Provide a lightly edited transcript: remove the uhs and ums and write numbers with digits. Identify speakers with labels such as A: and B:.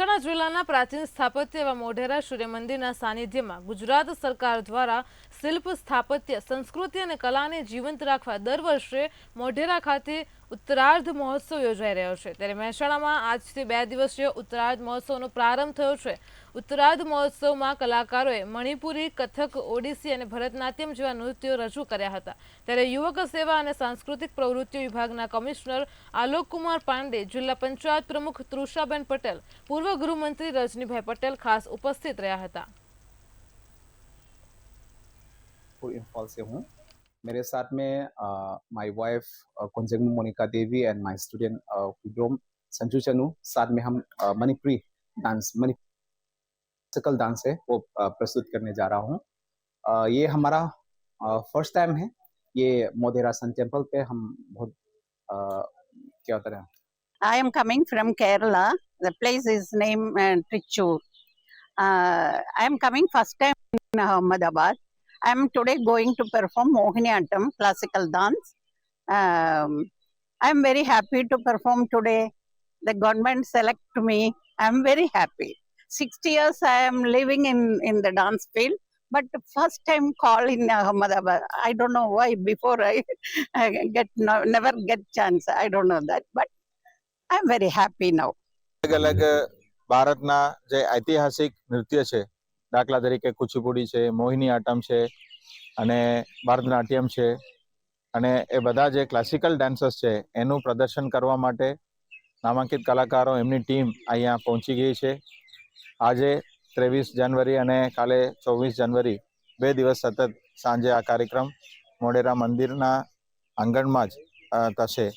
A: મહેસાણા જિલ્લાના પ્રાચીન સ્થાપત્ય એવા મોઢેરા સૂર્ય મંદિરના સાનિધ્યમાં ગુજરાત સરકાર દ્વારા શિલ્પ સ્થાપત્ય સંસ્કૃતિ અને કલાને જીવંત રાખવા દર વર્ષે મોઢેરા ખાતે ઉત્તરાર્ધ મહોત્સવ યોજાઈ રહ્યો છે। ત્યારે મહેસાણામાં આજથી 2 દિવસીય ઉત્તરાર્ધ મહોત્સવનો પ્રારંભ થયો છે। ઉત્તરાર્ધ મહોત્સવમાં કલાકારોએ મણિપુરી, કથક, ઓડિસી અને ભરતનાટ્યમ જેવા નૃત્યો રજૂ કર્યા હતા। ત્યારે યુવક સેવા અને સાંસ્કૃતિક પ્રવૃત્તિઓ વિભાગના કમિશનર આલોક કુમાર પાંડે, જિલ્લા પંચાયત પ્રમુખ તૃષાબેન પટેલ, પૂર્વ ગૃહમંત્રી રજનીભાઈ પટેલ ખાસ ઉપસ્થિત રહ્યા હતા।
B: इम्फाल से हूँ। मेरे साथ में my wife Kunjang Monika Devi and my student विड्रोम संजू चनू। साथ में हम मणिपुरी डांस क्लासिकल डांस है वो प्रस्तुत करने जा रहा हूँ। ये हमारा फर्स्ट टाइम है। ये मोढेरा सन टेम्पल पे हम बहुत क्या होता है।
C: I am coming from Kerala. The place is named Trichur. I am coming first time in Ahmedabad. I am today going to perform Mohiniyattam, classical dance. I am very happy to perform today. The government select me. I am very happy. 60 years I am living in the dance field, but first time call in Ahmedabad. I don't know why. Before I never get chance. I don't know that, but I am very happy now.
D: अलग ભારતના જે ઐતિહાસિક નૃત્ય છે, દાખલા તરીકે કુચીપુડી છે, મોહિનીઆટ્ટમ છે અને ભરતનાટ્યમ છે અને એ બધા જે ક્લાસિકલ ડાન્સર્સ છે એનું પ્રદર્શન કરવા માટે નામાંકિત કલાકારો એમની ટીમ અહીંયા પહોંચી ગઈ છે। આજે 23 જાન્યુઆરી અને કાલે 24 જાન્યુઆરી 2 દિવસ સતત સાંજે આ કાર્યક્રમ મોઢેરા મંદિરના આંગણમાં જ થશે।